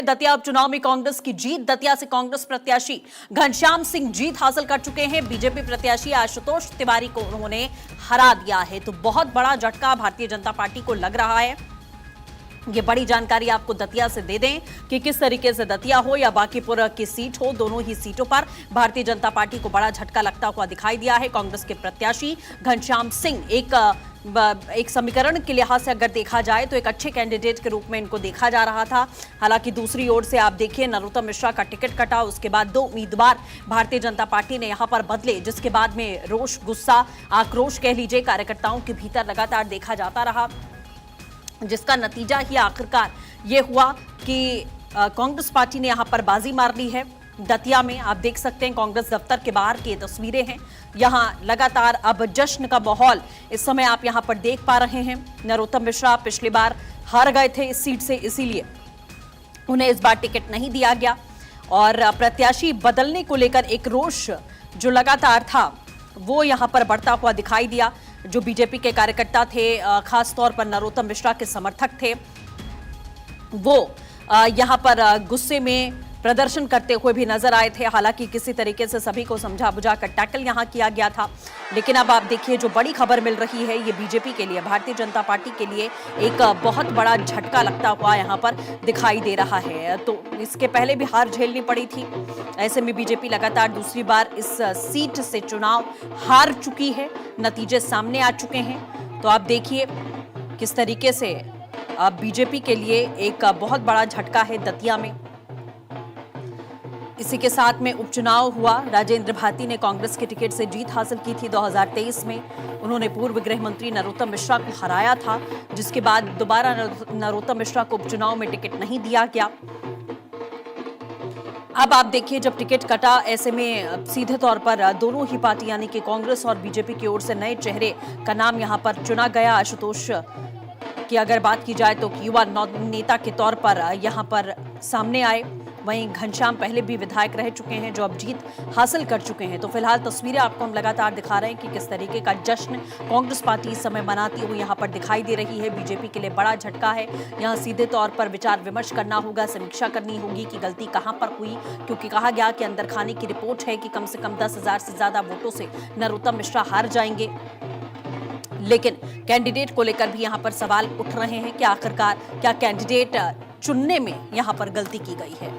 दतिया उपचुनाव में कांग्रेस की जीत। दतिया से कांग्रेस प्रत्याशी घनश्याम सिंह जीत हासिल कर चुके हैं। बीजेपी प्रत्याशी आशुतोष तिवारी को उन्होंने हरा दिया है। तो बहुत बड़ा झटका भारतीय जनता पार्टी को लग रहा है। ये बड़ी जानकारी आपको दतिया से दे दें कि किस तरीके से दतिया हो या बांकीपुर की सीट हो, दोनों ही सीटों पर भारतीय जनता पार्टी को बड़ा झटका लगता हुआ दिखाई दिया है। कांग्रेस के प्रत्याशी घनश्याम सिंह एक समीकरण के लिहाज से अगर देखा जाए तो एक अच्छे कैंडिडेट के रूप में इनको देखा जा रहा था। हालांकि दूसरी ओर से आप देखिए नरोत्तम मिश्रा का टिकट कटा, उसके बाद दो उम्मीदवार भारतीय जनता पार्टी ने यहां पर बदले, जिसके बाद में रोष, गुस्सा, आक्रोश कह लीजिए कार्यकर्ताओं के भीतर लगातार देखा जाता रहा, जिसका नतीजा ही आखिरकार ये हुआ कि कांग्रेस पार्टी ने यहां पर बाजी मार ली है। दतिया में आप देख सकते हैं कांग्रेस दफ्तर के बाहर की तस्वीरें हैं। यहां लगातार अब जश्न का माहौल इस समय आप यहां पर देख पा रहे हैं। नरोत्तम मिश्रा पिछली बार हार गए थे इस सीट से, इसीलिए उन्हें इस बार टिकट नहीं दिया गया और प्रत्याशी बदलने को लेकर एक रोष जो लगातार था वो यहां पर बढ़ता हुआ दिखाई दिया। जो बीजेपी के कार्यकर्ता थे, खास तौर पर नरोत्तम मिश्रा के समर्थक थे, वो यहां पर गुस्से में प्रदर्शन करते हुए भी नजर आए थे। हालांकि किसी तरीके से सभी को समझा बुझा कर टैकल यहां किया गया था। लेकिन अब आप देखिए जो बड़ी खबर मिल रही है, ये बीजेपी के लिए, भारतीय जनता पार्टी के लिए एक बहुत बड़ा झटका लगता हुआ यहां पर दिखाई दे रहा है। तो इसके पहले भी हार झेलनी पड़ी थी। ऐसे में बीजेपी लगातार दूसरी बार इस सीट से चुनाव हार चुकी है, नतीजे सामने आ चुके हैं। तो आप देखिए किस तरीके से बीजेपी के लिए एक बहुत बड़ा झटका है दतिया में। इसी के साथ में उपचुनाव हुआ। राजेंद्र भारती ने कांग्रेस के टिकट से जीत हासिल की थी 2023 में। उन्होंने पूर्व गृह मंत्री नरोत्तम मिश्रा को हराया था, जिसके बाद दोबारा नरोत्तम मिश्रा को उपचुनाव में टिकट नहीं दिया गया। अब आप देखिए जब टिकट कटा, ऐसे में सीधे तौर पर दोनों ही पार्टी यानी कि कांग्रेस और बीजेपी की ओर से नए चेहरे का नाम यहां पर चुना गया। आशुतोष की अगर बात की जाए तो युवा नेता के तौर पर यहां पर सामने आए। वहीं घनश्याम पहले भी विधायक रह चुके हैं जो अब जीत हासिल कर चुके हैं। तो फिलहाल तस्वीरें आपको हम लगातार दिखा रहे हैं कि किस तरीके का जश्न कांग्रेस पार्टी इस समय मनाती हुई यहां पर दिखाई दे रही है। बीजेपी के लिए बड़ा झटका है। यहां सीधे तौर पर विचार विमर्श करना होगा, समीक्षा करनी होगी कि गलती कहां पर हुई, क्योंकि कहा गया कि अंदर खाने की रिपोर्ट है कि कम से कम 10,000 से ज्यादा वोटों से नरोत्तम मिश्रा हार जाएंगे। लेकिन कैंडिडेट को लेकर भी यहां पर सवाल उठ रहे हैं कि आखिरकार क्या कैंडिडेट चुनने में यहां पर गलती की गई है।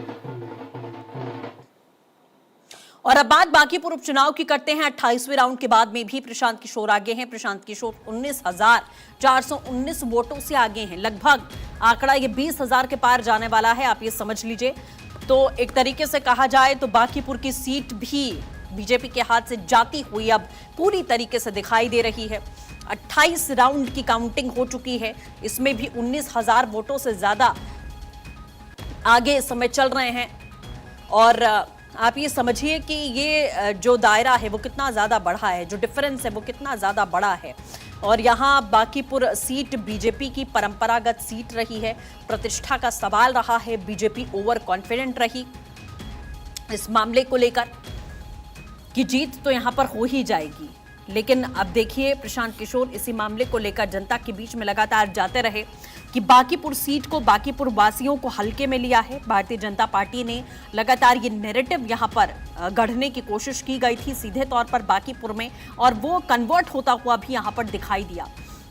और अब बात बांकीपुर उपचुनाव की करते हैं। 28वें राउंड के बाद में भी प्रशांत किशोर आगे हैं। प्रशांत किशोर 19,419 वोटों से आगे हैं। लगभग आंकड़ा ये 20,000 के पार जाने वाला है, आप ये समझ लीजिए। तो एक तरीके से कहा जाए तो बांकीपुर की सीट भी बीजेपी के हाथ से जाती हुई अब पूरी तरीके से दिखाई दे रही है। 28 राउंड की काउंटिंग हो चुकी है, इसमें भी 19,000 वोटों से ज्यादा आगे इस समय चल रहे हैं। और आप ये समझिए कि ये जो दायरा है वो कितना ज्यादा बड़ा है, जो डिफरेंस है वो कितना ज्यादा बड़ा है। और यहाँ बांकीपुर सीट बीजेपी की परंपरागत सीट रही है। प्रतिष्ठा का सवाल रहा है। बीजेपी ओवर कॉन्फिडेंट रही इस मामले को लेकर कि जीत तो यहाँ पर हो ही जाएगी। लेकिन अब देखिए प्रशांत किशोर इसी मामले को लेकर जनता के बीच में लगातार जाते रहे कि बांकीपुर सीट को, बांकीपुर वासियों को हल्के में लिया है। भारतीय जनता पार्टी ने लगातार ये नैरेटिव यहां पर गढ़ने की कोशिश की गई थी सीधे तौर पर बांकीपुर में, और वो कन्वर्ट होता हुआ भी यहां पर दिखाई दिया।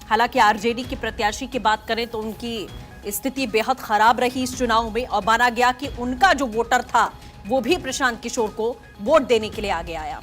हालांकि आरजेडी की प्रत्याशी की बात करें तो उनकी स्थिति बेहद खराब रही इस चुनाव में, और माना गया कि उनका जो वोटर था वो भी प्रशांत किशोर को वोट देने के लिए आगे आया।